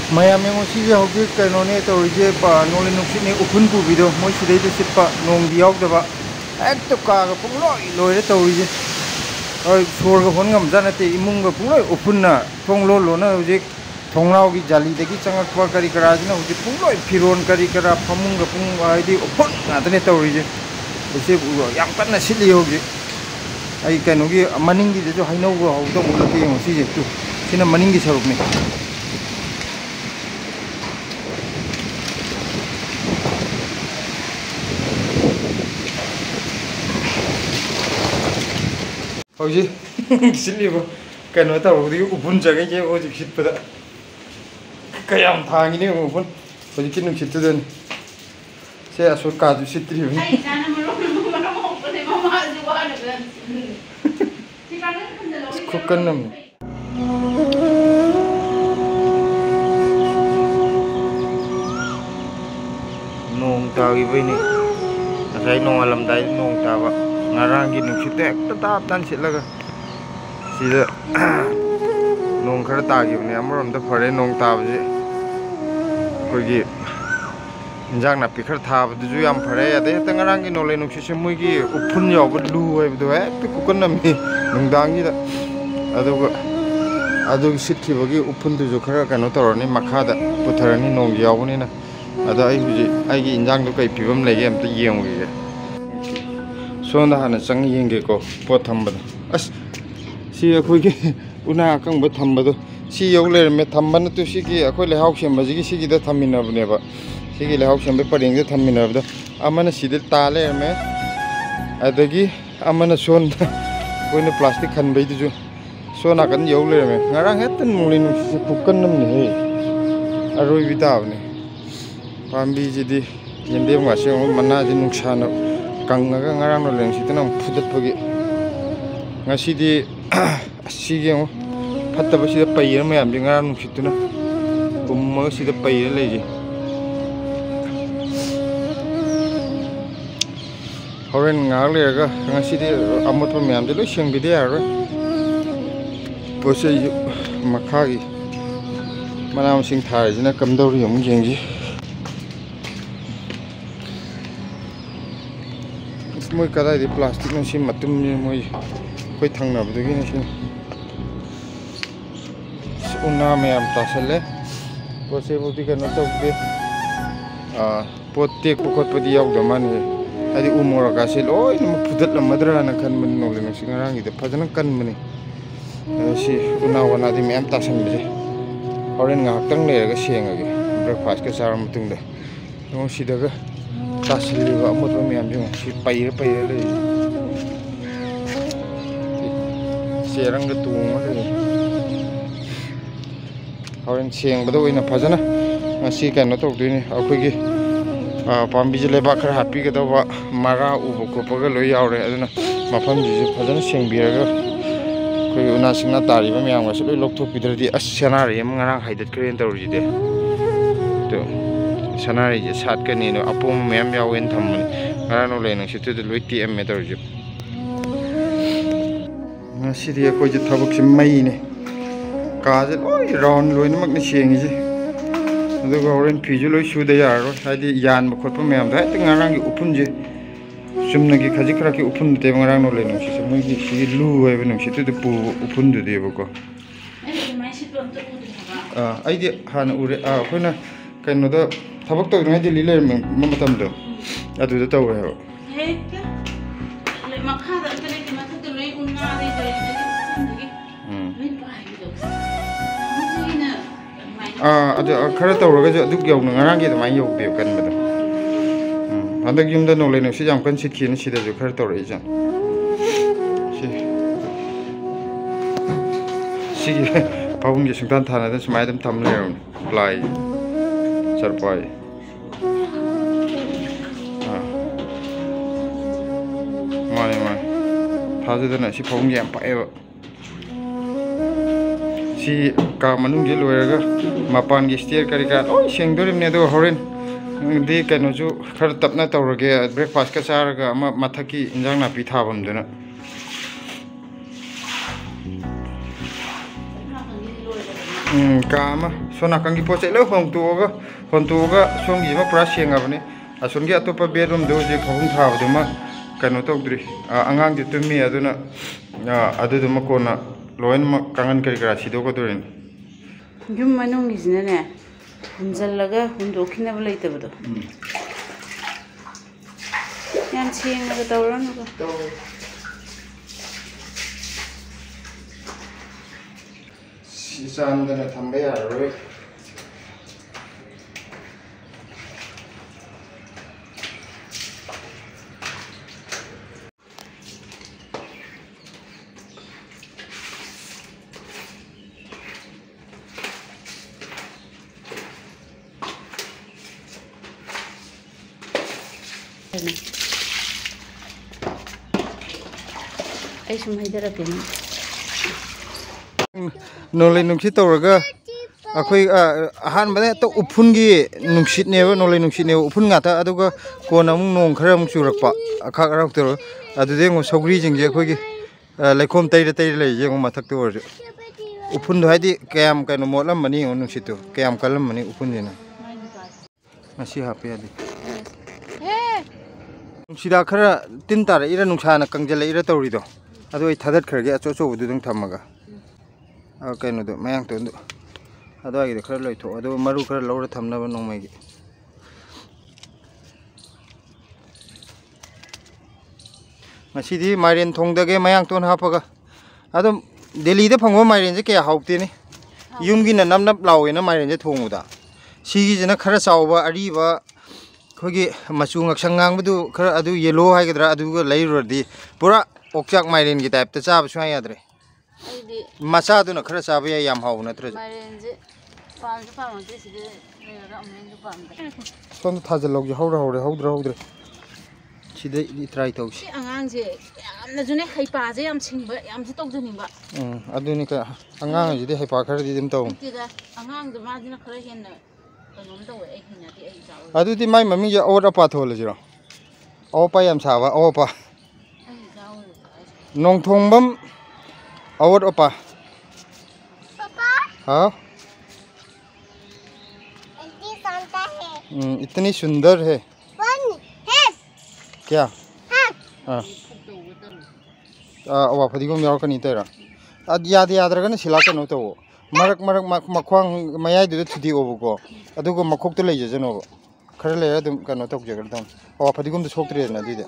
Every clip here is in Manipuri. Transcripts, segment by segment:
Mayam yang usi je hobi kanone to je pa nolin nuksi ne upun pu bido moi sidai de sipa nong diaw da ba ek to ka ga pung loi de to je oi sor ga hon ngam jana te imung ga pung loi upun na thong lo na je thongrao gi jali de gi changak pa kari kara je na je pung loi phiron kari kara phamung ga pung ai di upun na de to je se yang kan na sili ho je ai kanu gi maning gi de jo hainau go ho to mo ke mo si je tu sina maning gi saruk ne Hoje, siliva, que não está o rio, o bun já ganhei hoje que para kayam thang ini o bun, hoje que não se tudo, se a sua casa se triva. Ai, já não morou, pode mamar de boa né? Cocan não. Nong tagi begini, saya nong alam dah nong tawa. Ngarang gi nung sitek tatap tan sitlaga sida nong khara ta gi ne amrom da phare nong ta bje ko gi injang na pi khara tha bu ju yam phare ya de ta ngarang gi nole nung si mui gi upun yo bu lu hai bu hai pi ku kan nam ni nung dang gi da adu sit ki bagi upun du ju khara kano tor ni makha da puthar ni nong gi yaw ni na ada ai hu ji ai gi injang du kai pibam le ge am ta yeng gi Sonda hana sang yenge ko pot thambada as si akhoi ki una kang ba thambado si yole me thambana tu si ki akhoi le hauk sem ba ji si ki da thamina bne ba si ki le hauk sem be paring de thamina ba amana si de ta le me adagi amana son koi ne plastic khan bai du sona kan yole me ngarang hetan muli nu si pukan nam ni he aroi bita bne pambi ji di yende ma se mana ji nuksana Kangaga ngarang no leng sitana phudat pagi ngasi di asige ngo phatta ba sida payir mayam di ngarang situna umma sida payir leji horen ngar lega ngasi di amot pa mayam di lo sing bi de aro pose makhagi manam sing thar jina kamdwri yum jengji Moi kada di plastic no sim matum ni moi koi thangna bu gi ni sim una me am tasale ko se bu di kana to be pot tek ko khot padi yaw da man he adi umora ka se loi no pudat la madra na kan man no le no singarang gi de phajana kan mani si una wana di me am tasan be horen nga tang le ga senga gi breakfast ka sar mutung de no si daga tasili ba mo to me am jung si payir le serang ga tu ma le horen seng ba do ina phajana ngasi ka no to dini akhoi gi pambi je leba khar happy ga do ba mara u ko pa ga lo yaw re aduna mafam ji phajana seng bi ra khoi una singna tari ba me am ga so lok thok pi dri as senari am ngarang haidat kren tor ji de to Sanari je sat ka ni no apum mem yaw en tham ngara no le nang situ de loi tm meter je na siri ko je thabuk sim mai ne ka je loi round loi na mak ni seng ji adu ga oren phi ju loi su de yar ro sai di yan ba khot pa mem da te ngarang gi upun je sum na gi khaji khra ki upun te ngarang no le nang si mai gi si lu ai ba nang situ de pu upun de de ba ko ai di han ure khoina kaino da Thabak to ngai dili le matam do adu da taw he heka le makha da tele ki matha to lei unna de de lei bai do adu khara taw ga adu yaw na ngarang gi da mai yaw be kan ba da handak yum da no le no si jam kan sit ki ni si da ju khara taw re jan si paum gi sungtan thana da smai dam tham le plai sarpai mane thajadana si phong yam pa eba si ka manung je loiraga mapan gi stair kari ka oi sengdorim ne do horen de kanu ju khar tapna tawrage breakfast ka charaga ama mathaki injang na pi thabam dena kama सोना कंगी पोचे लो होंतोगा सोंगी मा पूरा सेंगाबने असोनगी अतोपा बेडरूम दो जे खहुं थाबदुमा कनो तौद्री अंगांग दि तुमी अदुना अदुदुमा कोना लोइन मा कांगन करी करा सिदोगदोरिन युम मनुंगिसिनाने हुंजल्लगा हुंदोखिनब लेतबदो यान सेंगगा तौरनगा सिसांदना थंबे यारोय ai sum haidara ke नोले नुंसी तौरगा अखोई अहान बने तो उफुनगी नुंसीनेबा नोले नुंसीनेबा उफुन गाता अदुगा कोना मुंग नोंग खरा मुंग चुरकपा अखा अराक तोर अदुदे ngो सौग्री जिंगे अखोगी लेखोम तैरे तैरे लै जेंगो मथक तोर उफुन दो हाइदि कयाम कनो मोलम मनी नुंसीतो कयाम कलम मनी उफुन जेना मसी हापे आदि नुंसीदा खरा तिन तार इरा नुंसाना कंजले इरा तौरिदो अदु आई थादत खरगे अचो अचो बुदुदंग थमगा कनो मैं तो अदवाई खर लैथो मरु खर लौर थमनब नोंमैगी माइरेन थोंदगे मयांग तो हापगा दिल्ली फंगो माइरेन से क्या हाउतेने यूमगी नम नब लावेना माइरेन से थोंगुदा सिगीजना खर चाव अरीब अखोगी मचू ngaksangang खर अदु येलो हाइगद्रा अदुगा लैरुरदी पूरा ओक्चाक माइरेन की टाइप चाब सुहा याद्रे मचा दुना खरा चाबे याम हाउ नत्र माइरेंजे पामजे पामजे सिदे लेगा अमेंजो पामदे सोन थाजल लौजे हौद्रे सिदे ट्राई तौसी अंगांजे यामना जुने हैपाजे याम सिंगबा यामजे तौजनिबा अदुनि का अंगांग जिदे हैपा खरदि दिम तौ तिगा अंगांग द माजिना खरा हेन्ना कनोम तौ ए हिनाति ए जाव अदुदि माइ मम्मी जे और अपा थोलजिरो ओपा याम साबा ओपा नोंग थोंबम और ओपा पापा हाँ इतनी सुंदर है क्या हाँ अवा फदिगोम यार कनी तेरा याद यादरगन सिला कनो तो मरक मरक मख्वांग मयाई दु थुदी ओबको अदुगो मखोक तो लैजे जनो खर ले अदुम कनो तक जगर दम अवा फदिगोम तो सोक्त्रे ना दिदे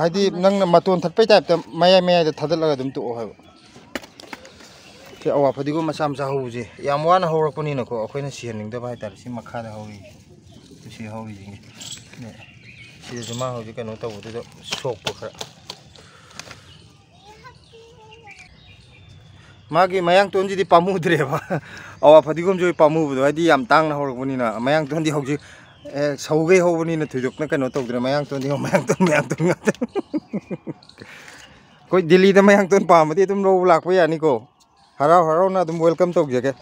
आदि नंग मतोन थटपै टाइप त मयाई द थदलगा दम तो हाय से अवा फदिगोम मसा मसा होजे याम वाना होरकपनि नको अखोइना सिहनिंग दबा हाइतार सि मखादा होई सि होई जिंगे ने सि जमा होजे कनो तबुदो सोक पखरा मागी मयांग तोनजिदि पामुद्रेबा अवा फदिगोम जो पामुबदो हाइदि याम तांगना होरकपनिना मयांग तोनदि होजे सौगे होबनिना थुजोकना कनो तौद्रे मयांग तोनदि मयांग तोन कोई दिल्ली द मयांग तोन पामदि तुम लो लाखो यानी को हराव हराव ना तुम वेलकम तौजगे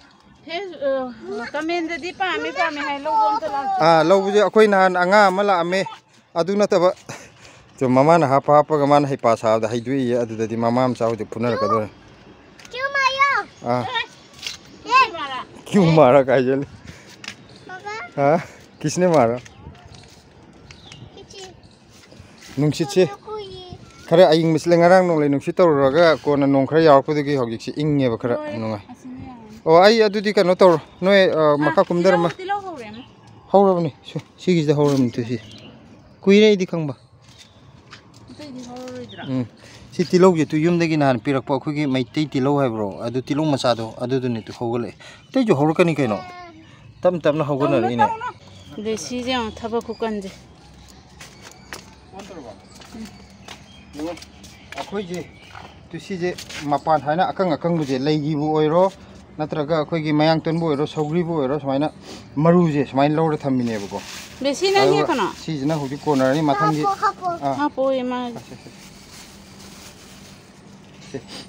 कमेंददि पामे हाय लोगोम तो ला लौबजे अखोइ नहान अंगा अमा लामे अदु नतबा जो ममा ना हापा हापगा मान है पास हादा हाइदुइ अदुददि ममा हम चाउ फुनर कदोरे क्यों मायो क्यों मारा काजल हाँ किसने मारा नुंसित से खरा अयिंग मिसले ngarang nong le nungsit tawraga kona nong khara yarpudagi hogik inge ba khara nonga o ai adudi kano tawr noi maka kumdar ma hawrabni sigi da hawram tu si kuire idi khangba si tilog je tu yumdagi nan pirak pa khugi maitei tilo hai bro adu tilong macha do adu duni tu khogale tei jo hawrkani kaino tam tam na hawgona ine de si je thaba ku kanje अखोइजे तुसीजे मपान हाइना अकंग अकंग बुजे लैगीबु ओइरो नत्रगा अखोइगी मयांग तोनबु ओइरो सौग्रीबु ओइरो समाइना मरुजे समाइन लौरे थम्मिनेबको बेसिना हे कनो सिजना हुजि कोनरनि माथंगी हापो एमा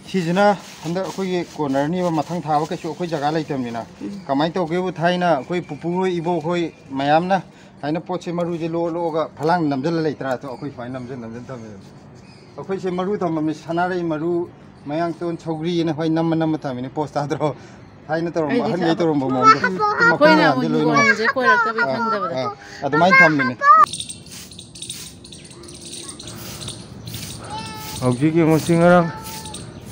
सिजना हंदा अखोइगी कोनरनि माथंग थाबा कैसु अखोइ जगा लैतमनिना कमाइ तौगेबु थाइना अखोइ पुपु इबो खोइ मयामना हाइना पोचे मरुजे लो लोगा फलांग नमजल लैत्रा तो अखोइ फाइन नमजल थमे अखोइ से मरु थममि सनारै मरु मयांग तोन छौग्री ने होय नम नम थमिने post आद्रो Haina taro han ngai taro mo mo. Koi na mo je ko ra ta bi khang da ba. Adu mai tham ni. Hauji ki mo singarang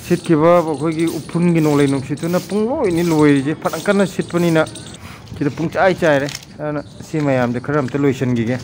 sit ki ba khoi ki upun gi nolai nok situna pungloi ni loi je phatang kana sit pani na ki pung chai chai re ana si mayam de kharam te loisan gi ge.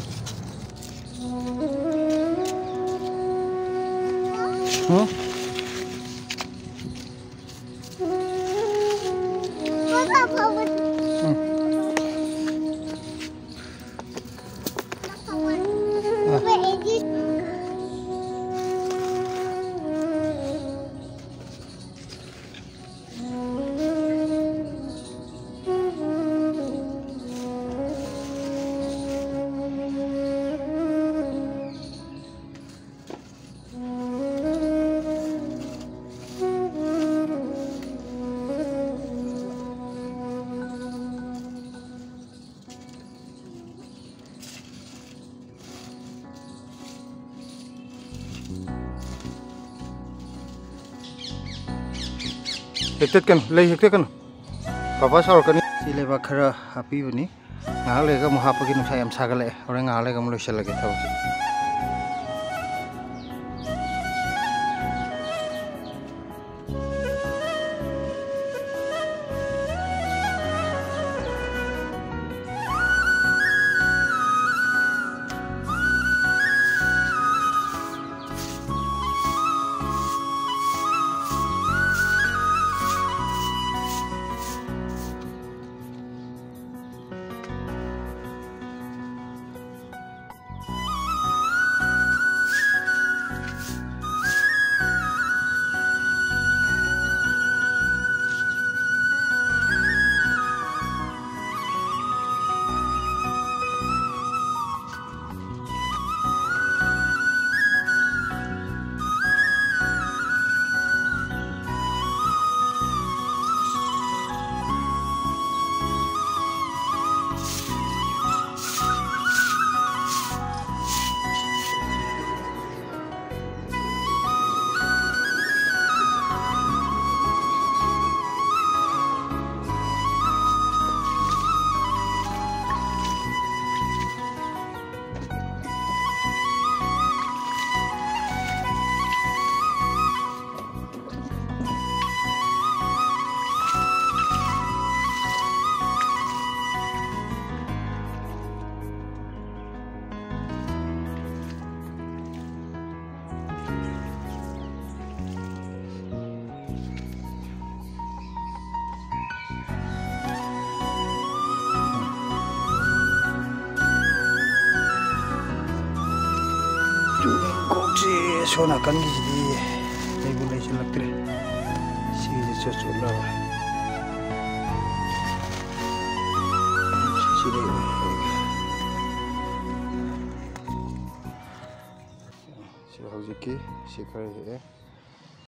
Hektet kan, lei hektet kan. Papa saur kan. Si leba khara happy bani. Ngal lega mo hapa ki nusa yam sagale. Ore ngal lega mo loisal lagi tau. Sona kan gi di ei bu lei chalak tre si je cho cho la si de si hauji ki si khai he